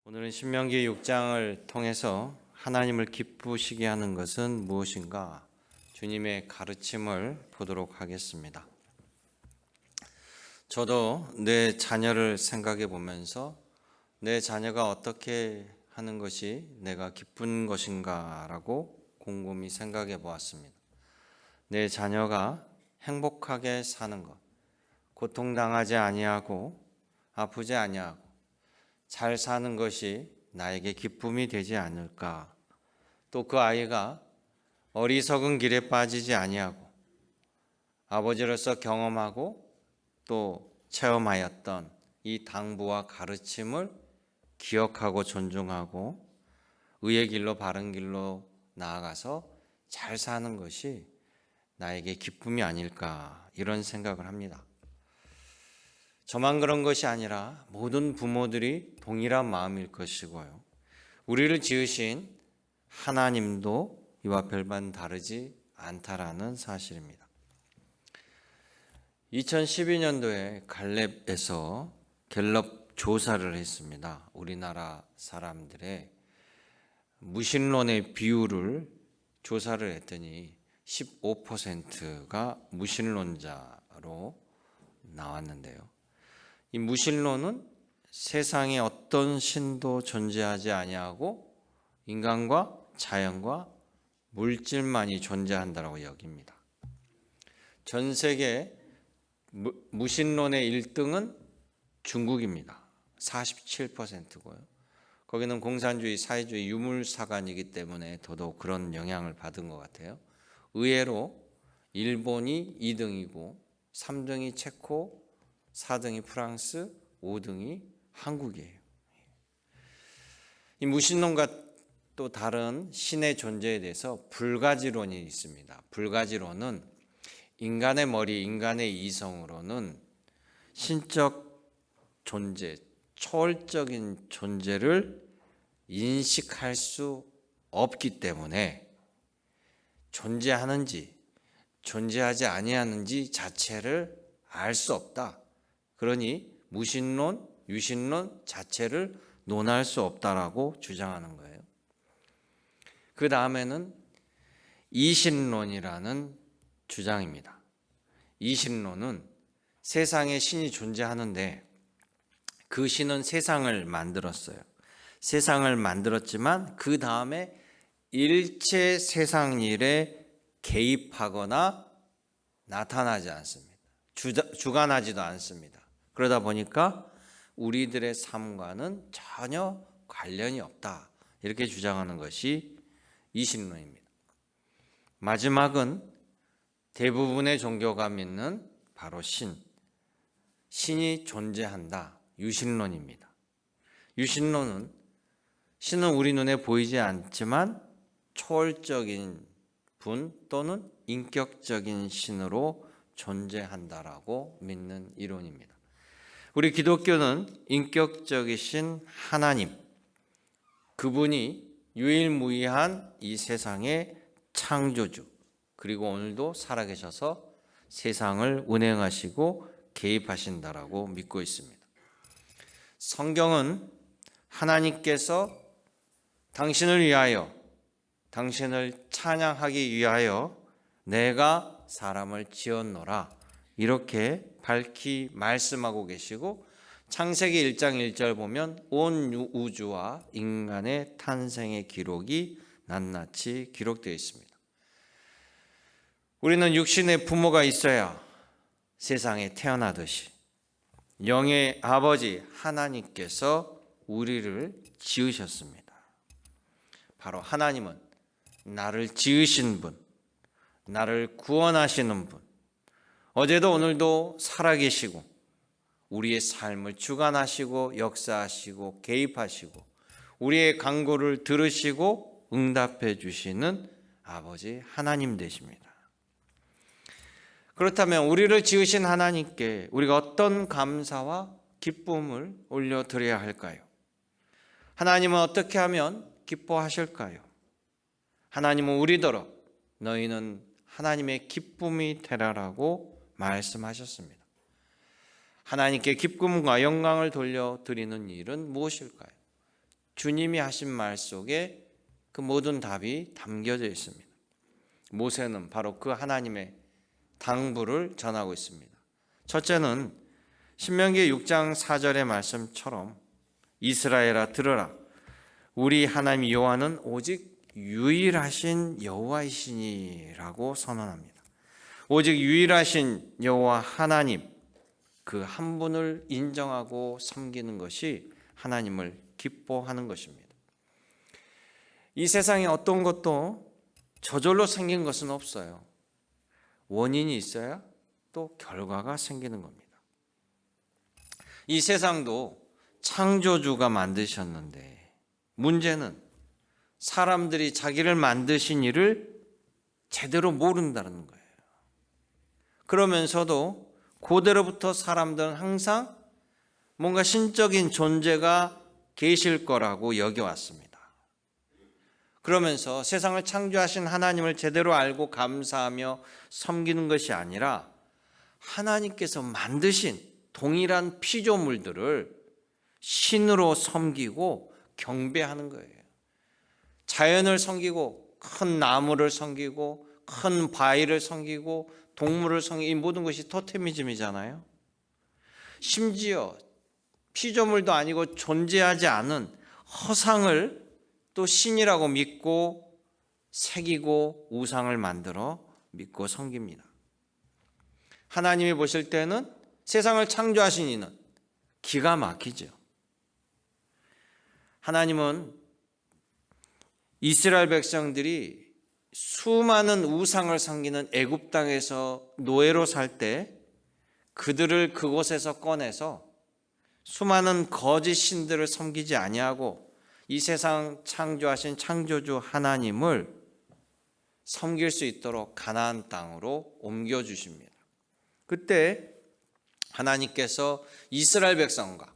오늘은 신명기 6장을 통해서 하나님을 기쁘시게 하는 것은 무엇인가? 주님의 가르침을 보도록 하겠습니다. 저도 내 자녀를 생각해 보면서 내 자녀가 어떻게 하는 것이 내가 기쁜 것인가 라고 곰곰이 생각해 보았습니다. 내 자녀가 행복하게 사는 것, 고통당하지 아니하고 아프지 아니하고 잘 사는 것이 나에게 기쁨이 되지 않을까? 또 그 아이가 어리석은 길에 빠지지 아니하고 아버지로서 경험하고 또 체험하였던 이 당부와 가르침을 기억하고 존중하고 의의 길로 바른 길로 나아가서 잘 사는 것이 나에게 기쁨이 아닐까 이런 생각을 합니다. 저만 그런 것이 아니라 모든 부모들이 동일한 마음일 것이고요. 우리를 지으신 하나님도 이와 별반 다르지 않다라는 사실입니다. 2012년도에 갈렙에서 갤럽 조사를 했습니다. 우리나라 사람들의 무신론의 비율을 조사를 했더니 15%가 무신론자로 나왔는데요. 이 무신론은 세상에 어떤 신도 존재하지 아니하고 인간과 자연과 물질만이 존재한다고 여깁니다. 전 세계 무신론의 1등은 중국입니다. 47%고요. 거기는 공산주의, 사회주의, 유물사관이기 때문에 더더욱 그런 영향을 받은 것 같아요. 의외로 일본이 2등이고 3등이 체코, 4등이 프랑스, 5등이 한국이에요. 이 무신론과 또 다른 신의 존재에 대해서 불가지론이 있습니다. 불가지론은 인간의 머리, 인간의 이성으로는 신적 존재, 초월적인 존재를 인식할 수 없기 때문에 존재하는지 존재하지 아니하는지 자체를 알 수 없다. 그러니 무신론, 유신론 자체를 논할 수 없다라고 주장하는 거예요. 그 다음에는 이신론이라는 주장입니다. 이신론은 세상에 신이 존재하는데 그 신은 세상을 만들었어요. 세상을 만들었지만 그 다음에 일체 세상 일에 개입하거나 나타나지 않습니다. 주관하지도 않습니다. 그러다 보니까 우리들의 삶과는 전혀 관련이 없다. 이렇게 주장하는 것이 이신론입니다. 마지막은 대부분의 종교가 믿는 바로 신이 존재한다. 유신론입니다. 유신론은 신은 우리 눈에 보이지 않지만 초월적인 분 또는 인격적인 신으로 존재한다라고 믿는 이론입니다. 우리 기독교는 인격적이신 하나님, 그분이 유일무이한 이 세상의 창조주, 그리고 오늘도 살아계셔서 세상을 운행하시고 개입하신다라고 믿고 있습니다. 성경은 하나님께서 당신을 위하여, 당신을 찬양하기 위하여 내가 사람을 지었노라 이렇게 밝히 말씀하고 계시고, 창세기 1장 1절 보면 온 우주와 인간의 탄생의 기록이 낱낱이 기록되어 있습니다. 우리는 육신의 부모가 있어야 세상에 태어나듯이 영의 아버지 하나님께서 우리를 지으셨습니다. 바로 하나님은 나를 지으신 분, 나를 구원하시는 분, 어제도 오늘도 살아계시고 우리의 삶을 주관하시고 역사하시고 개입하시고 우리의 간구를 들으시고 응답해 주시는 아버지 하나님 되십니다. 그렇다면 우리를 지으신 하나님께 우리가 어떤 감사와 기쁨을 올려드려야 할까요? 하나님은 어떻게 하면 기뻐하실까요? 하나님은 우리더러 너희는 하나님의 기쁨이 되라라고 말씀하셨습니다. 하나님께 기쁨과 영광을 돌려드리는 일은 무엇일까요? 주님이 하신 말 속에 그 모든 답이 담겨져 있습니다. 모세는 바로 그 하나님의 당부를 전하고 있습니다. 첫째는 신명기 6장 4절의 말씀처럼 이스라엘아 들으라, 우리 하나님 여호와는 오직 유일하신 여호와이시니라고 선언합니다. 오직 유일하신 여호와 하나님, 그 한 분을 인정하고 섬기는 것이 하나님을 기뻐하는 것입니다. 이 세상에 어떤 것도 저절로 생긴 것은 없어요. 원인이 있어야 또 결과가 생기는 겁니다. 이 세상도 창조주가 만드셨는데 문제는 사람들이 자기를 만드신 일을 제대로 모른다는 거예요. 그러면서도 고대로부터 사람들은 항상 뭔가 신적인 존재가 계실 거라고 여겨왔습니다. 그러면서 세상을 창조하신 하나님을 제대로 알고 감사하며 섬기는 것이 아니라 하나님께서 만드신 동일한 피조물들을 신으로 섬기고 경배하는 거예요. 자연을 섬기고 큰 나무를 섬기고 큰 바위를 섬기고 동물을 섬기고 이 모든 것이 토테미즘이잖아요. 심지어 피조물도 아니고 존재하지 않은 허상을 또 신이라고 믿고 새기고 우상을 만들어 믿고 섬깁니다. 하나님이 보실 때는 세상을 창조하신 이는 기가 막히죠. 하나님은 이스라엘 백성들이 수많은 우상을 섬기는 애굽 땅에서 노예로 살 때 그들을 그곳에서 꺼내서 수많은 거짓 신들을 섬기지 아니하고 이 세상 창조하신 창조주 하나님을 섬길 수 있도록 가나안 땅으로 옮겨주십니다. 그때 하나님께서 이스라엘 백성과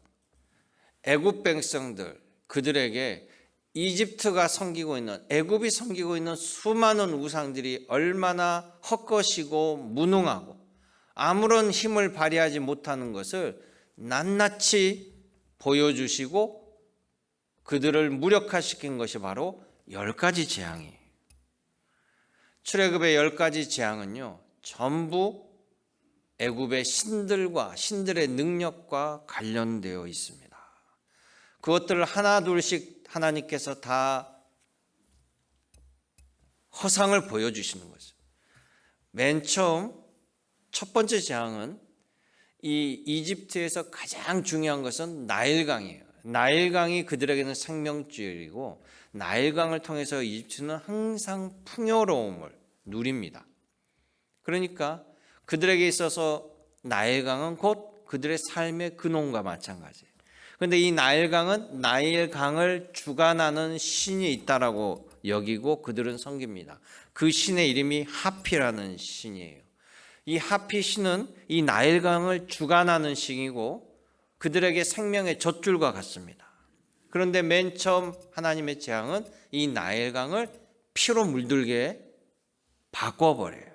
애굽 백성들, 그들에게 이집트가 섬기고 있는, 애굽이 섬기고 있는 수많은 우상들이 얼마나 헛것이고 무능하고 아무런 힘을 발휘하지 못하는 것을 낱낱이 보여주시고 그들을 무력화시킨 것이 바로 10가지 재앙이에요. 출애굽의 10가지 재앙은요, 전부 애굽의 신들과 신들의 능력과 관련되어 있습니다. 그것들을 하나 둘씩 하나님께서 다 허상을 보여주시는 거죠. 맨 처음 첫 번째 재앙은 이 이집트에서 가장 중요한 것은 나일강이에요. 나일강이 그들에게는 생명줄이고 나일강을 통해서 이집트는 항상 풍요로움을 누립니다. 그러니까 그들에게 있어서 나일강은 곧 그들의 삶의 근원과 마찬가지예요. 그런데 이 나일강은 나일강을 주관하는 신이 있다라고 여기고 그들은 섬깁니다. 그 신의 이름이 하피라는 신이에요. 이 하피 신은 이 나일강을 주관하는 신이고 그들에게 생명의 젖줄과 같습니다. 그런데 맨 처음 하나님의 재앙은 이 나일강을 피로 물들게 바꿔버려요.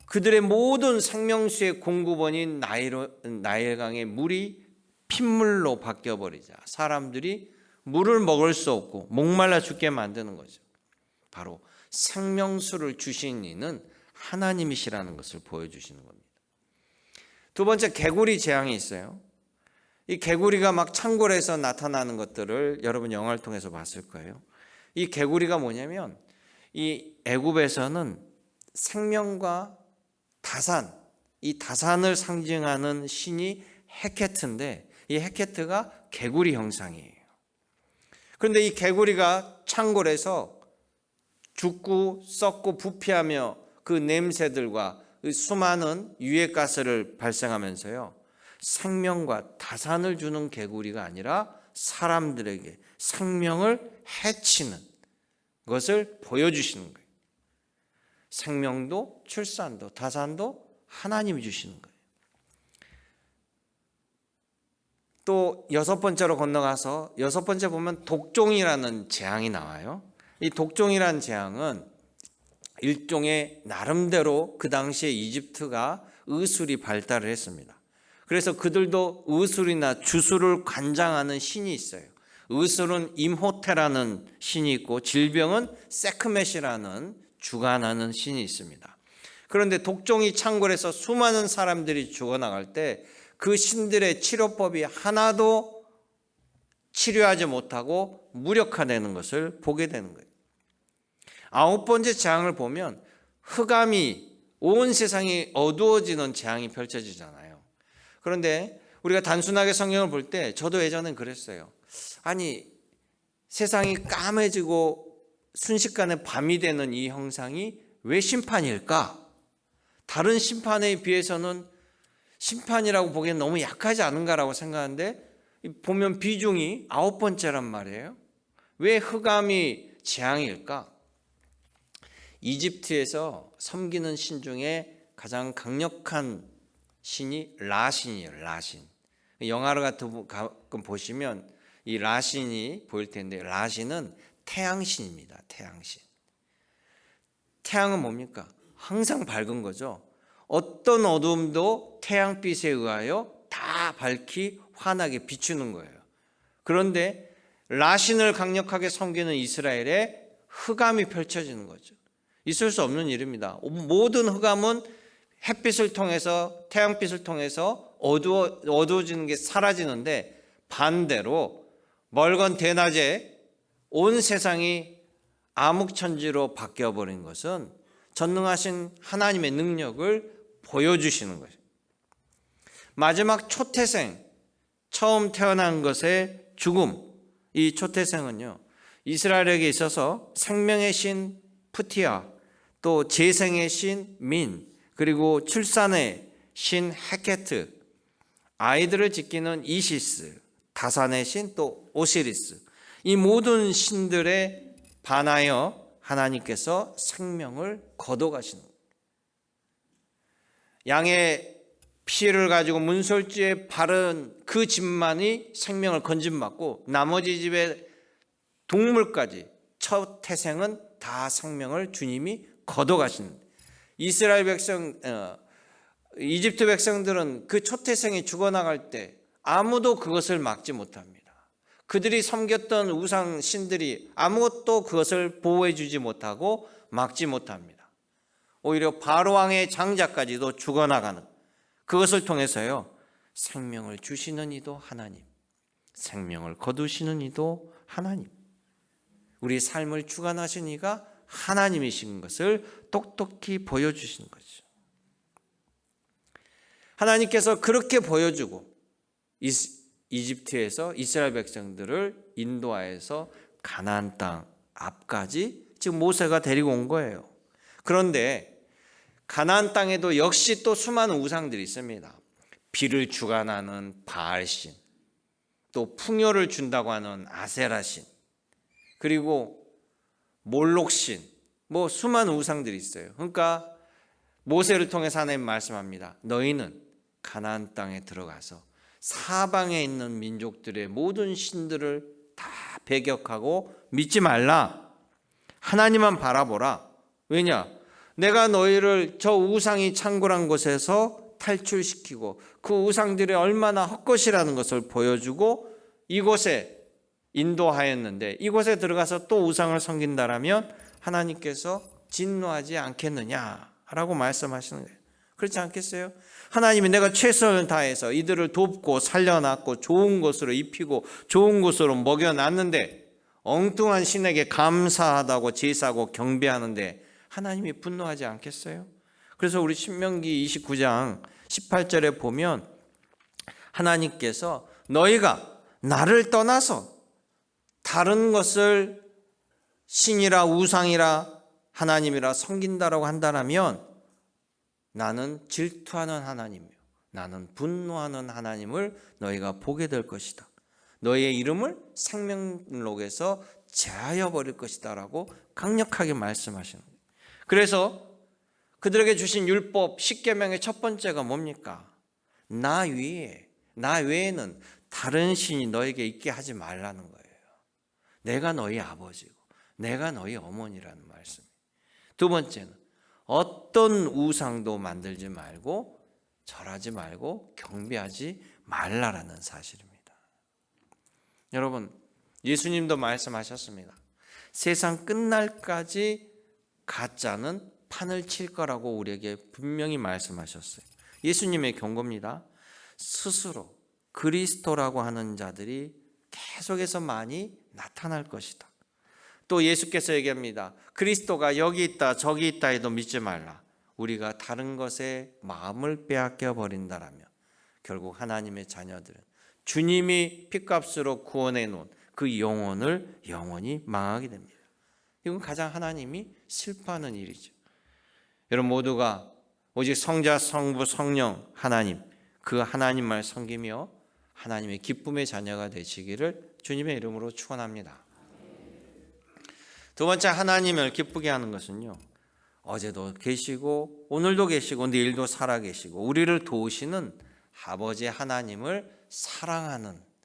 그들의 모든 생명수의 공급원인 나일강의 물이 핏물로 바뀌어버리자 사람들이 물을 먹을 수 없고 목말라 죽게 만드는 거죠. 바로 생명수를 주신 이는 하나님이시라는 것을 보여주시는 겁니다. 두 번째, 개구리 재앙이 있어요. 이 개구리가 막 창궐에서 나타나는 것들을 여러분 영화를 통해서 봤을 거예요. 이 개구리가 뭐냐면 이 애굽에서는 생명과 다산, 이 다산을 상징하는 신이 헤케트인데 이 헤케트가 개구리 형상이에요. 그런데 이 개구리가 창궐에서 죽고 썩고 부패하며 그 냄새들과 그 수많은 유해가스를 발생하면서요, 생명과 다산을 주는 개구리가 아니라 사람들에게 생명을 해치는 것을 보여주시는 거예요. 생명도 출산도 다산도 하나님이 주시는 거예요. 또 여섯 번째로 건너가서 여섯 번째 보면 독종이라는 재앙이 나와요. 이 독종이라는 재앙은 일종의 나름대로 그 당시에 이집트가 의술이 발달을 했습니다. 그래서 그들도 의술이나 주술을 관장하는 신이 있어요. 의술은 임호테라는 신이 있고 질병은 세크멧이라는 주관하는 신이 있습니다. 그런데 독종이 창궐해서 수많은 사람들이 죽어나갈 때 그 신들의 치료법이 하나도 치료하지 못하고 무력화되는 것을 보게 되는 거예요. 9번째 재앙을 보면 흑암이 온 세상이 어두워지는 재앙이 펼쳐지잖아요. 그런데 우리가 단순하게 성경을 볼 때 저도 예전엔 그랬어요. 아니, 세상이 까매지고 순식간에 밤이 되는 이 형상이 왜 심판일까? 다른 심판에 비해서는 심판이라고 보기엔 너무 약하지 않은가라고 생각하는데 보면 비중이 9번째란 말이에요. 왜 흑암이 재앙일까? 이집트에서 섬기는 신 중에 가장 강력한 신이 라신이에요. 라신. 영화를 가끔 보시면 이 라신이 보일 텐데 라신은 태양신입니다. 태양신. 태양은 뭡니까? 항상 밝은 거죠. 어떤 어둠도 태양빛에 의하여 다 밝히 환하게 비추는 거예요. 그런데 라신을 강력하게 섬기는 이스라엘에 흑암이 펼쳐지는 거죠. 있을 수 없는 일입니다. 모든 흑암은 햇빛을 통해서 태양빛을 통해서 어두워지는 게 사라지는데 반대로 멀건 대낮에 온 세상이 암흑천지로 바뀌어버린 것은 전능하신 하나님의 능력을 보여주시는 거죠. 마지막 초태생, 처음 태어난 것의 죽음, 이 초태생은요 이스라엘에게 있어서 생명의 신 푸티아, 또 재생의 신 민, 그리고 출산의 신 헤케트, 아이들을 지키는 이시스, 다산의 신 또 오시리스, 이 모든 신들에 반하여 하나님께서 생명을 거둬가시는 거예요. 양의 피를 가지고 문설주에 바른 그 집만이 생명을 건진받고 나머지 집의 동물까지 첫 태생은 다 생명을 주님이 거둬가시는 거예요. 이스라엘 백성, 이집트 백성들은 그 첫 태생이 죽어나갈 때 아무도 그것을 막지 못합니다. 그들이 섬겼던 우상 신들이 아무것도 그것을 보호해 주지 못하고 막지 못합니다. 오히려 바로 왕의 장자까지도 죽어나가는, 그것을 통해서요 생명을 주시는 이도 하나님, 생명을 거두시는 이도 하나님, 우리 삶을 주관하신 이가 하나님이신 것을 똑똑히 보여주시는 거죠. 하나님께서 그렇게 보여주고 이집트에서 이스라엘 백성들을 인도하여서 가나안 땅 앞까지 지금 모세가 데리고 온 거예요. 그런데 가나안 땅에도 역시 또 수많은 우상들이 있습니다. 비를 주관하는 바알신, 또 풍요를 준다고 하는 아세라신, 그리고 몰록신, 뭐 수많은 우상들이 있어요. 그러니까 모세를 통해서 하나님 말씀합니다. 너희는 가나안 땅에 들어가서 사방에 있는 민족들의 모든 신들을 다 배격하고 믿지 말라. 하나님만 바라보라. 왜냐? 내가 너희를 저 우상이 창궐한 곳에서 탈출시키고 그 우상들이 얼마나 헛것이라는 것을 보여주고 이곳에 인도하였는데 이곳에 들어가서 또 우상을 섬긴다라면 하나님께서 진노하지 않겠느냐라고 말씀하시는 거예요. 그렇지 않겠어요? 하나님이 내가 최선을 다해서 이들을 돕고 살려놨고 좋은 곳으로 입히고 좋은 곳으로 먹여놨는데 엉뚱한 신에게 감사하다고 제사하고 경배하는데 하나님이 분노하지 않겠어요? 그래서 우리 신명기 29장 18절에 보면 하나님께서 너희가 나를 떠나서 다른 것을 신이라 우상이라 하나님이라 섬긴다라고 한다면 나는 질투하는 하나님이요 나는 분노하는 하나님을 너희가 보게 될 것이다. 너희의 이름을 생명록에서 제하여 버릴 것이다 라고 강력하게 말씀하시는 거예요. 그래서 그들에게 주신 율법 10계명의 첫 번째가 뭡니까? 나 외에는 다른 신이 너에게 있게 하지 말라는 거예요. 내가 너희 아버지고 내가 너희 어머니라는 말씀. 두 번째는 어떤 우상도 만들지 말고 절하지 말고 경배하지 말라라는 사실입니다. 여러분, 예수님도 말씀하셨습니다. 세상 끝날까지 가짜는 판을 칠 거라고 우리에게 분명히 말씀하셨어요. 예수님의 경고입니다. 스스로 그리스도라고 하는 자들이 계속해서 많이 나타날 것이다. 또 예수께서 얘기합니다. 그리스도가 여기 있다 저기 있다 해도 믿지 말라. 우리가 다른 것에 마음을 빼앗겨 버린다라면 결국 하나님의 자녀들은 주님이 핏값으로 구원해 놓은 그 영혼을 영원히 망하게 됩니다. 이건 가장 하나님이 슬퍼하는 일이죠. 여러분 모두가 오직 성자, 성부, 성령 하나님, 그 하나님만 섬기며 하나님의 기쁨의 자녀가 되시기를 주님의 이름으로 축원합니다. 두 번째, 하나님을 기쁘게 하는 것은요, 어제도 계시고 오늘도 계시고 내일도 살아계시고 우리를 도우시는 아버지 하나님을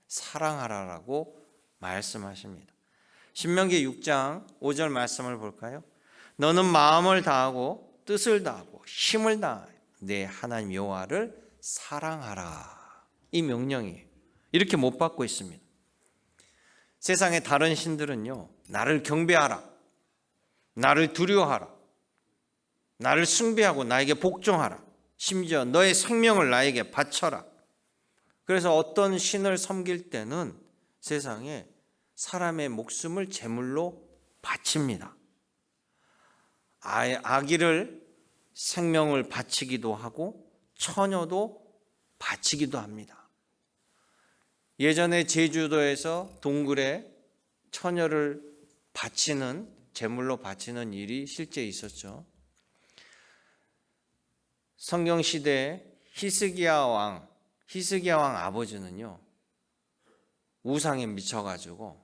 사랑하라라고 말씀하십니다. 신명기 6장 5절 말씀을 볼까요? 너는 마음을 다하고 뜻을 다하고 힘을 다하여 내 하나님 여호와를 사랑하라. 이 명령이에요. 이렇게 못 받고 있습니다. 세상의 다른 신들은요, 나를 경배하라, 나를 두려워하라, 나를 숭배하고 나에게 복종하라, 심지어 너의 생명을 나에게 바쳐라. 그래서 어떤 신을 섬길 때는 세상에 사람의 목숨을 제물로 바칩니다. 아기를 생명을 바치기도 하고 처녀도 바치기도 합니다. 예전에 제주도에서 동굴에 처녀를 바치는, 제물로 바치는 일이 실제 있었죠. 성경시대에 히스기야 왕 아버지는요, 우상에 미쳐가지고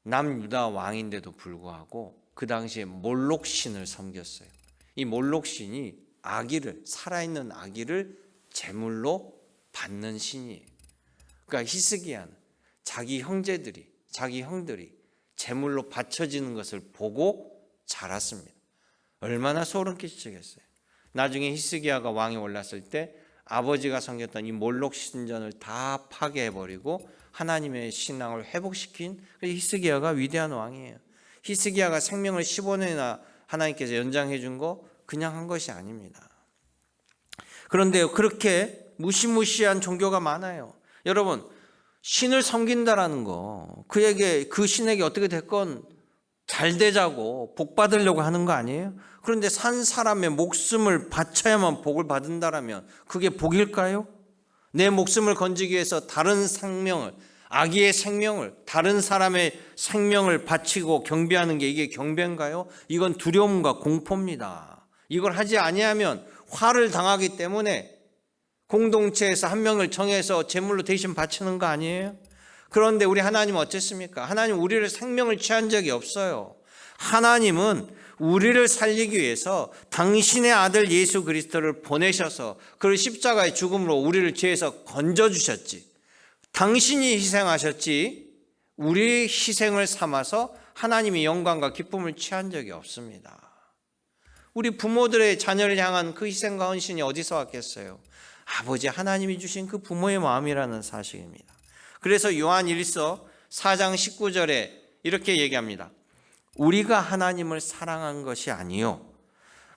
남유다 왕인데도 불구하고 그 당시에 몰록신을 섬겼어요. 이 몰록신이 살아있는 아기를 제물로 받는 신이에요. 그러니까 히스기야는 자기 형들이 제물로 바쳐지는 것을 보고 자랐습니다. 얼마나 소름 끼치겠어요. 나중에 히스기야가 왕에 올랐을 때 아버지가 섬겼던 이 몰록 신전을 다 파괴해버리고 하나님의 신앙을 회복시킨 히스기야가 위대한 왕이에요. 히스기야가 생명을 15년이나 하나님께서 연장해 준 거 그냥 한 것이 아닙니다. 그런데 그렇게 무시무시한 종교가 많아요. 여러분, 신을 섬긴다라는 거, 그 신에게 어떻게 됐건 잘 되자고 복 받으려고 하는 거 아니에요? 그런데 산 사람의 목숨을 바쳐야만 복을 받는다라면 그게 복일까요? 내 목숨을 건지기 위해서 다른 생명을, 아기의 생명을, 다른 사람의 생명을 바치고 경배하는 게 이게 경배인가요? 이건 두려움과 공포입니다. 이걸 하지 아니하면 화를 당하기 때문에 공동체에서 한 명을 정해서 제물로 대신 바치는 거 아니에요? 그런데 우리 하나님은 어쨌습니까? 하나님 우리를 생명을 취한 적이 없어요. 하나님은 우리를 살리기 위해서 당신의 아들 예수 그리스도를 보내셔서 그 십자가의 죽음으로 우리를 죄에서 건져주셨지. 당신이 희생하셨지 우리 희생을 삼아서 하나님의 영광과 기쁨을 취한 적이 없습니다. 우리 부모들의 자녀를 향한 그 희생과 헌신이 어디서 왔겠어요? 아버지 하나님이 주신 그 부모의 마음이라는 사실입니다. 그래서 요한 1서 4장 19절에 이렇게 얘기합니다. 우리가 하나님을 사랑한 것이 아니요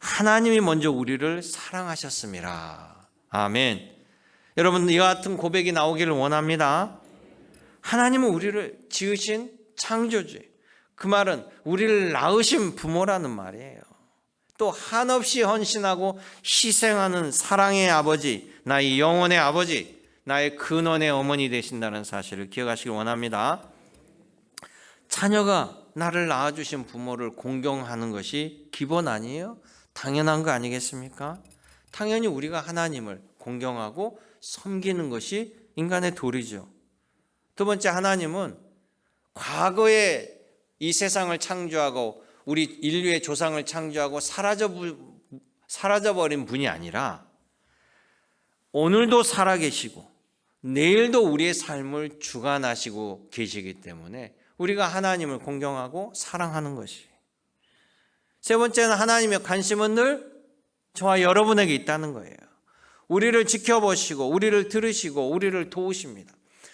하나님이 먼저 우리를 사랑하셨음이라. 아멘. 여러분, 이와 같은 고백이 나오기를 원합니다. 하나님은 우리를 지으신 창조주예요. 그 말은 우리를 낳으신 부모라는 말이에요. 또 한없이 헌신하고 희생하는 사랑의 아버지, 나의 영혼의 아버지, 나의 근원의 어머니 되신다는 사실을 기억하시길 원합니다. 자녀가 나를 낳아주신 부모를 공경하는 것이 기본 아니에요? 당연한 거 아니겠습니까? 당연히 우리가 하나님을 공경하고 섬기는 것이 인간의 도리죠. 두 번째, 하나님은 과거에 이 세상을 창조하고 우리 인류의 조상을 창조하고 사라져버린 분이 아니라 오늘도 살아계시고 내일도 우리의 삶을 주관하시고 계시기 때문에 우리가 하나님을 공경하고 사랑하는 것이. 세 번째는 하나님의 관심은 늘 저와 여러분에게 있다는 거예요. 우리를 지켜보시고 우리를 들으시고 우리를 도우십니다.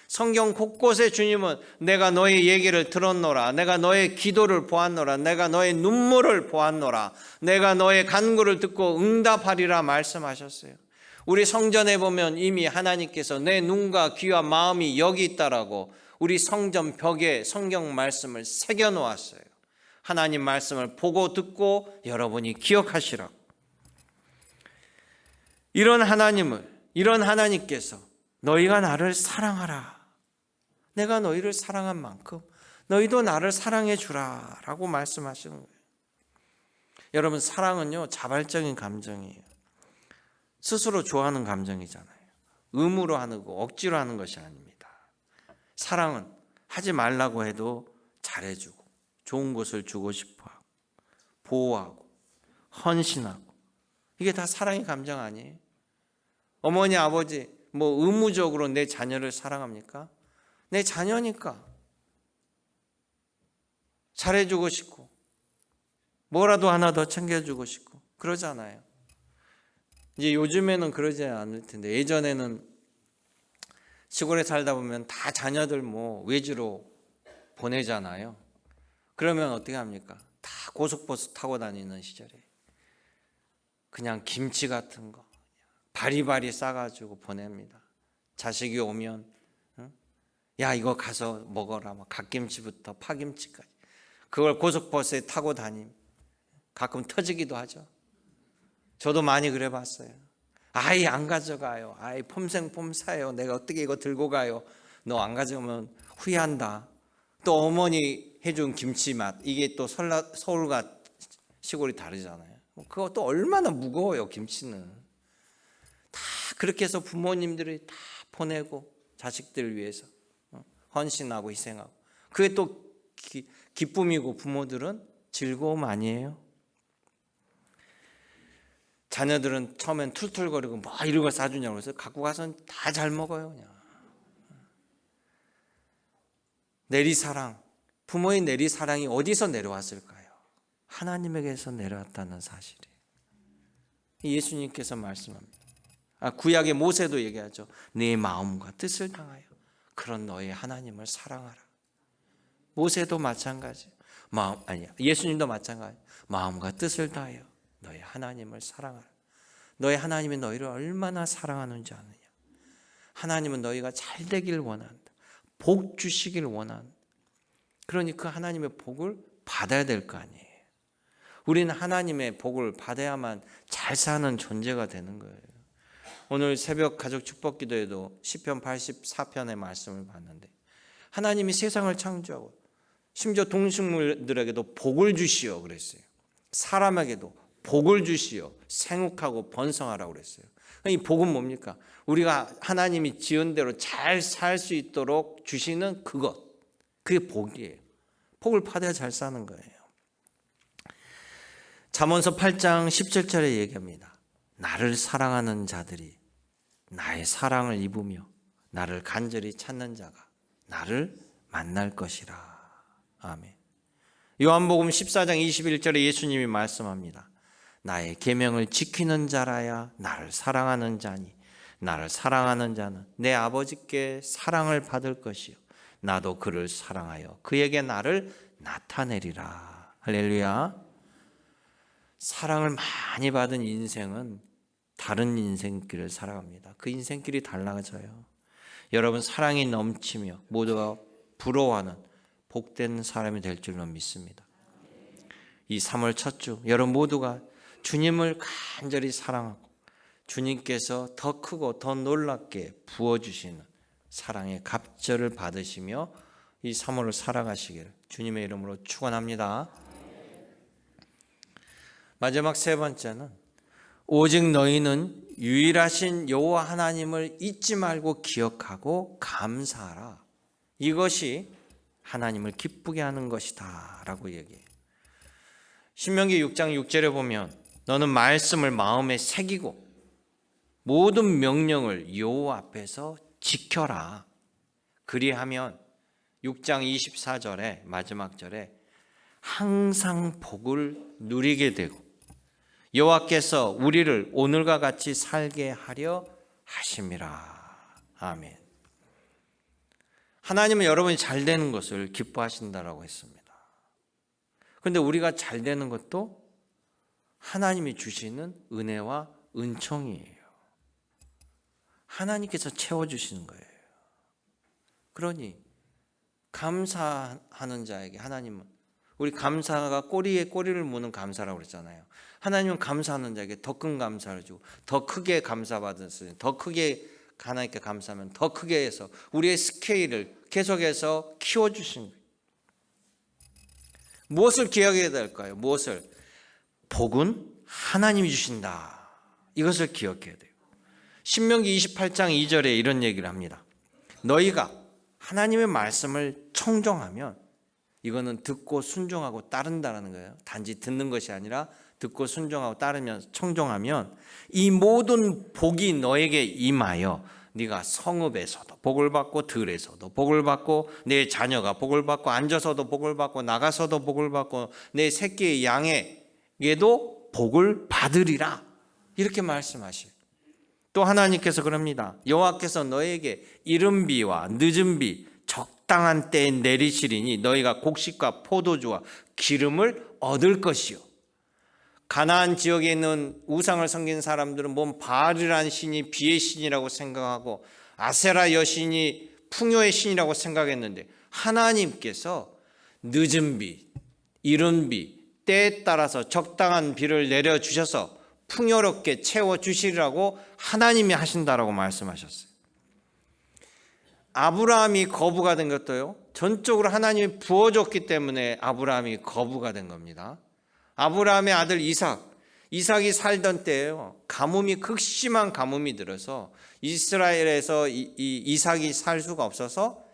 성경 곳곳에 주님은 내가 너의 얘기를 들었노라, 내가 너의 기도를 보았노라, 내가 너의 눈물을 보았노라, 내가 너의 간구를 듣고 응답하리라 말씀하셨어요. 우리 성전에 보면 이미 하나님께서 내 눈과 귀와 마음이 여기 있다라고 우리 성전 벽에 성경 말씀을 새겨 놓았어요. 하나님 말씀을 보고 듣고 여러분이 기억하시라고. 이런 하나님께서 너희가 나를 사랑하라, 내가 너희를 사랑한 만큼 너희도 나를 사랑해 주라 라고 말씀하시는 거예요. 여러분, 사랑은요 자발적인 감정이에요. 스스로 좋아하는 감정이잖아요. 의무로 하는 거, 억지로 하는 것이 아닙니다. 사랑은 하지 말라고 해도 잘해주고 좋은 것을 주고 싶어하고 보호하고 헌신하고, 이게 다 사랑의 감정 아니에요? 어머니 아버지 뭐 의무적으로 내 자녀를 사랑합니까? 내 자녀니까 잘해주고 싶고 뭐라도 하나 더 챙겨주고 싶고 그러잖아요. 이제 요즘에는 그러지 않을 텐데, 예전에는 시골에 살다 보면 다 자녀들 뭐 외지로 보내잖아요. 그러면 어떻게 합니까? 다 고속버스 타고 다니는 시절에 그냥 김치 같은 거 바리바리 싸가지고 보냅니다. 자식이 오면 야 이거 가서 먹어라, 막 갓김치부터 파김치까지 그걸 고속버스에 타고 다님. 가끔 터지기도 하죠. 저도 많이 그래 봤어요. 아이 안 가져가요. 아이 폼생폼사예요. 내가 어떻게 이거 들고 가요. 너 안 가져오면 후회한다. 또 어머니 해준 김치 맛, 이게 또 서울과 시골이 다르잖아요. 그것도 얼마나 무거워요. 김치는 다 그렇게 해서 부모님들이 다 보내고 자식들을 위해서 헌신하고 희생하고, 그게 또 기쁨이고 부모들은 즐거움 아니에요? 자녀들은 처음엔 툴툴거리고 뭐 이런 걸 싸주냐고 해서 갖고 가서는 다 잘 먹어요. 그냥 내리사랑, 부모의 내리사랑이 어디서 내려왔을까요? 하나님에게서 내려왔다는 사실이에요. 예수님께서 말씀합니다. 구약의 모세도 얘기하죠. 네 마음과 뜻을 당하여 그런 너의 하나님을 사랑하라. 모세도 마찬가지예요. 예수님도 마찬가지예요. 마음과 뜻을 다하여 너의 하나님을 사랑하라. 너의 하나님이 너희를 얼마나 사랑하는지 아느냐. 하나님은 너희가 잘 되길 원한다. 복 주시길 원한다. 그러니 그 하나님의 복을 받아야 될 거 아니에요. 우리는 하나님의 복을 받아야만 잘 사는 존재가 되는 거예요. 오늘 새벽 가족 축복 기도에도 시편 84편의 말씀을 봤는데, 하나님이 세상을 창조하고 심지어 동식물들에게도 복을 주시오 그랬어요. 사람에게도 복을 주시오, 생육하고 번성하라고 그랬어요. 이 복은 뭡니까? 우리가 하나님이 지은 대로 잘 살 수 있도록 주시는 그것, 그게 복이에요. 복을 받아야 잘 사는 거예요. 잠언서 8장 17절에 얘기합니다. 나를 사랑하는 자들이 나의 사랑을 입으며 나를 간절히 찾는 자가 나를 만날 것이라. 아멘. 요한복음 14장 21절에 예수님이 말씀합니다. 나의 계명을 지키는 자라야 나를 사랑하는 자니 나를 사랑하는 자는 내 아버지께 사랑을 받을 것이요 나도 그를 사랑하여 그에게 나를 나타내리라. 할렐루야. 사랑을 많이 받은 인생은 다른 인생길을 살아갑니다. 그 인생길이 달라져요. 여러분, 사랑이 넘치며 모두가 부러워하는 복된 사람이 될 줄로 믿습니다. 이 3월 첫 주 여러분 모두가 주님을 간절히 사랑하고 주님께서 더 크고 더 놀랍게 부어주시는 사랑의 갑절을 받으시며 이 3월을 살아가시기를 주님의 이름으로 축원합니다. 마지막 세 번째는 오직 너희는 유일하신 여호와 하나님을 잊지 말고 기억하고 감사하라. 이것이 하나님을 기쁘게 하는 것이다 라고 얘기해요. 신명기 6장 6절에 보면 너는 말씀을 마음에 새기고 모든 명령을 여호와 앞에서 지켜라. 그리하면 6장 24절에 마지막 절에 항상 복을 누리게 되고 여호와께서 우리를 오늘과 같이 살게 하려 하심이라. 아멘. 하나님은 여러분이 잘 되는 것을 기뻐하신다라고 했습니다. 그런데 우리가 잘 되는 것도 하나님이 주시는 은혜와 은총이에요. 하나님께서 채워주시는 거예요. 그러니 감사하는 자에게 하나님은, 우리 감사가 꼬리에 꼬리를 무는 감사라고 그랬잖아요. 하나님은 감사하는 자에게 더 큰 감사를 주고 더 크게 감사받으시니, 더 크게 하나님께 감사하면 더 크게 해서 우리의 스케일을 계속해서 키워주신 거예요. 무엇을 기억해야 될까요? 무엇을? 복은 하나님이 주신다. 이것을 기억해야 돼요. 신명기 28장 2절에 이런 얘기를 합니다. 너희가 하나님의 말씀을 청종하면, 이거는 듣고 순종하고 따른다라는 거예요. 단지 듣는 것이 아니라 듣고 순종하고 따르면, 청종하면 이 모든 복이 너에게 임하여 네가 성읍에서도 복을 받고 들에서도 복을 받고 내 자녀가 복을 받고 앉아서도 복을 받고 나가서도 복을 받고 내 새끼의 양에게도 복을 받으리라. 이렇게 말씀하셔요. 또 하나님께서 그럽니다. 여호와께서 너에게 이른 비와 늦은 비 적당한 때에 내리시리니 너희가 곡식과 포도주와 기름을 얻을 것이요. 가나안 지역에 있는 우상을 섬기는 사람들은 뭔 바알이라는 신이 비의 신이라고 생각하고 아세라 여신이 풍요의 신이라고 생각했는데, 하나님께서 늦은 비, 이른 비, 때에 따라서 적당한 비를 내려주셔서 풍요롭게 채워주시리라고 하나님이 하신다라고 말씀하셨어요. 아브라함이 거부가 된 것도요, 전적으로 하나님이 부어줬기 때문에 아브라함이 거부가 된 겁니다. 아브라함의 아들 이삭이 살던 때예요. 가뭄이, 극심한 가뭄이 들어서 이스라엘에서 이삭이 살 수가 없어서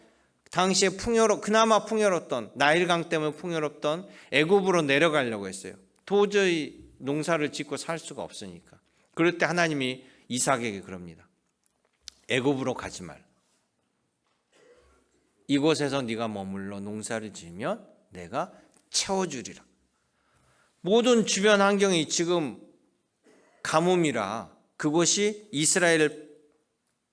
당시에 그나마 풍요롭던, 나일강 때문에 풍요롭던 애굽으로 내려가려고 했어요. 도저히 농사를 짓고 살 수가 없으니까. 그럴 때 하나님이 이삭에게 그럽니다. 애굽으로 가지 말라. 이곳에서 네가 머물러 농사를 지으면 내가 채워주리라. 모든 주변 환경이 지금 가뭄이라, 그곳이 이스라엘을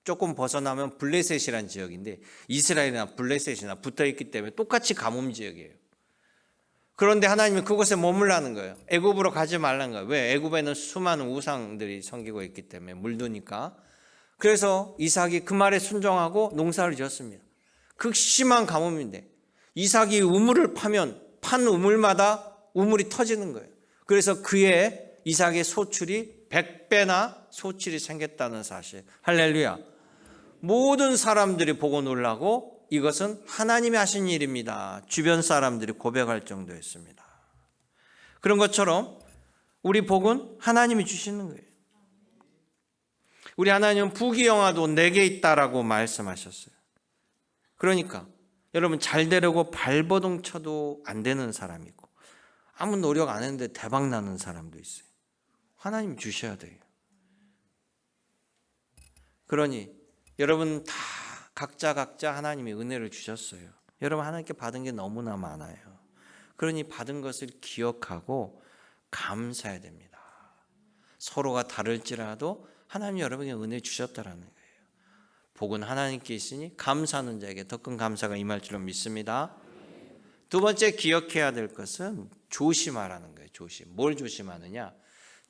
조금 벗어나면 블레셋이라는 지역인데, 이스라엘이나 블레셋이나 붙어있기 때문에 똑같이 가뭄 지역이에요. 그런데 하나님은 그곳에 머물라는 거예요. 애굽으로 가지 말라는 거예요. 왜? 애굽에는 수많은 우상들이 섬기고 있기 때문에, 물드니까. 그래서 이삭이 그 말에 순종하고 농사를 지었습니다. 극심한 가뭄인데 이삭이 우물을 파면 판 우물마다 우물이 터지는 거예요. 그래서 이삭의 소출이 100배나 소출이 생겼다는 사실. 할렐루야. 모든 사람들이 보고 놀라고 이것은 하나님이 하신 일입니다. 주변 사람들이 고백할 정도였습니다. 그런 것처럼 우리 복은 하나님이 주시는 거예요. 우리 하나님은 부귀영화도 내게 있다라고 말씀하셨어요. 그러니까 여러분, 잘 되려고 발버둥 쳐도 안 되는 사람이 있고 아무 노력 안 했는데 대박 나는 사람도 있어요. 하나님 주셔야 돼요. 그러니 여러분 다 각자 하나님이 은혜를 주셨어요. 여러분 하나님께 받은 게 너무나 많아요. 그러니 받은 것을 기억하고 감사해야 됩니다. 서로가 다를지라도 하나님 여러분에게 은혜 주셨다라는 거예요. 복은 하나님께 있으니 감사하는 자에게 더 큰 감사가 임할 줄로 믿습니다. 두 번째 기억해야 될 것은 조심하라는 거예요. 뭘 조심하느냐?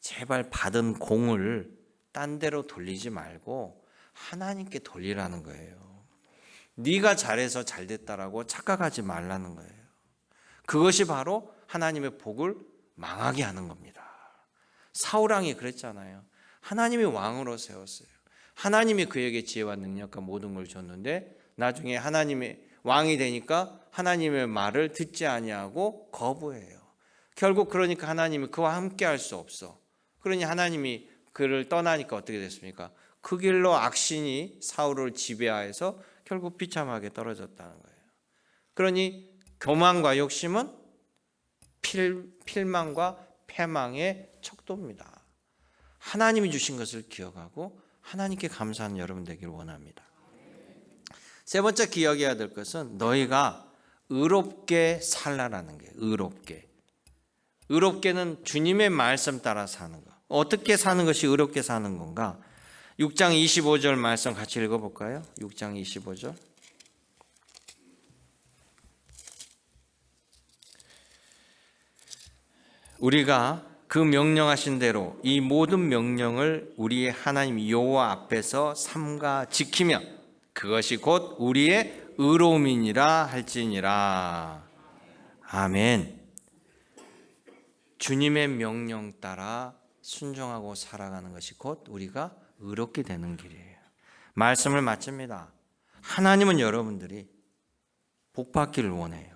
제발 받은 공을 딴 데로 돌리지 말고 하나님께 돌리라는 거예요. 네가 잘해서 잘 됐다라고 착각하지 말라는 거예요. 그것이 바로 하나님의 복을 망하게 하는 겁니다. 사울왕이 그랬잖아요. 하나님이 왕으로 세웠어요. 하나님이 그에게 지혜와 능력과 모든 걸 줬는데 나중에 하나님의 왕이 되니까 하나님의 말을 듣지 아니하고 거부해요. 결국 그러니까 하나님이 그와 함께 할 수 없어. 그러니 하나님이 그를 떠나니까 어떻게 됐습니까? 그 길로 악신이 사울을 지배하여서 결국 비참하게 떨어졌다는 거예요. 그러니 교만과 욕심은 필망과 패망의 척도입니다. 하나님이 주신 것을 기억하고 하나님께 감사하는 여러분 되기를 원합니다. 세 번째 기억해야 될 것은 너희가 의롭게 살라라는 거예요. 의롭게는 주님의 말씀 따라 사는 것. 어떻게 사는 것이 의롭게 사는 건가? 6장 25절 말씀 같이 읽어볼까요? 6장 25절. 우리가 그 명령하신 대로 이 모든 명령을 우리의 하나님 여호와 앞에서 삼가 지키면 그것이 곧 우리의 의로움이니라 할지니라. 아멘. 주님의 명령 따라 순종하고 살아가는 것이 곧 우리가 의롭게 되는 길이에요. 말씀을 마칩니다. 하나님은 여러분들이 복받기를 원해요.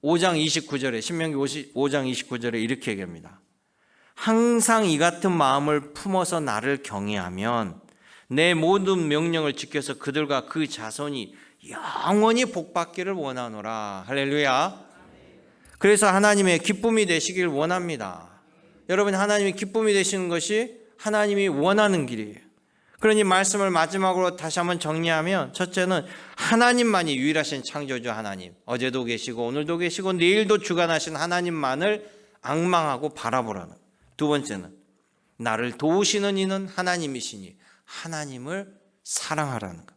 5장 29절에 신명기 5장 29절에 이렇게 얘기합니다. 항상 이 같은 마음을 품어서 나를 경외하면 내 모든 명령을 지켜서 그들과 그 자손이 영원히 복받기를 원하노라. 할렐루야. 그래서 하나님의 기쁨이 되시길 원합니다. 여러분, 하나님의 기쁨이 되시는 것이 하나님이 원하는 길이에요. 그러니 말씀을 마지막으로 다시 한번 정리하면, 첫째는 하나님만이 유일하신 창조주 하나님, 어제도 계시고 오늘도 계시고 내일도 주관하신 하나님만을 앙망하고 바라보라는 것. 두 번째는 나를 도우시는 이는 하나님이시니 하나님을 사랑하라는 것.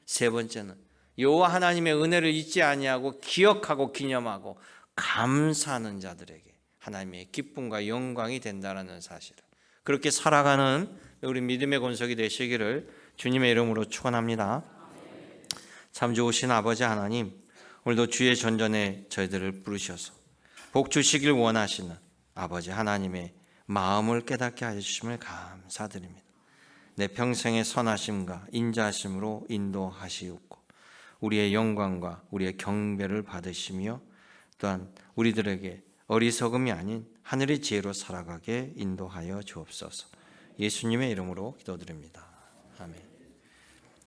세 번째는 여호와 하나님의 은혜를 잊지 아니하고 기억하고 기념하고 감사하는 자들에게 하나님의 기쁨과 영광이 된다는 사실을, 그렇게 살아가는 우리 믿음의 권속이 되시기를 주님의 이름으로 축원합니다. 참 좋으신 아버지 하나님, 오늘도 주의 전전에 저희들을 부르셔서 복 주시길 원하시는 아버지 하나님의 마음을 깨닫게 하셨음을 감사드립니다. 내 평생의 선하심과 인자하심으로 인도하시옵고 우리의 영광과 우리의 경배를 받으시며 또한 우리들에게 어리석음이 아닌 하늘의 지혜로 살아가게 인도하여 주옵소서. 예수님의 이름으로 기도드립니다. 아멘.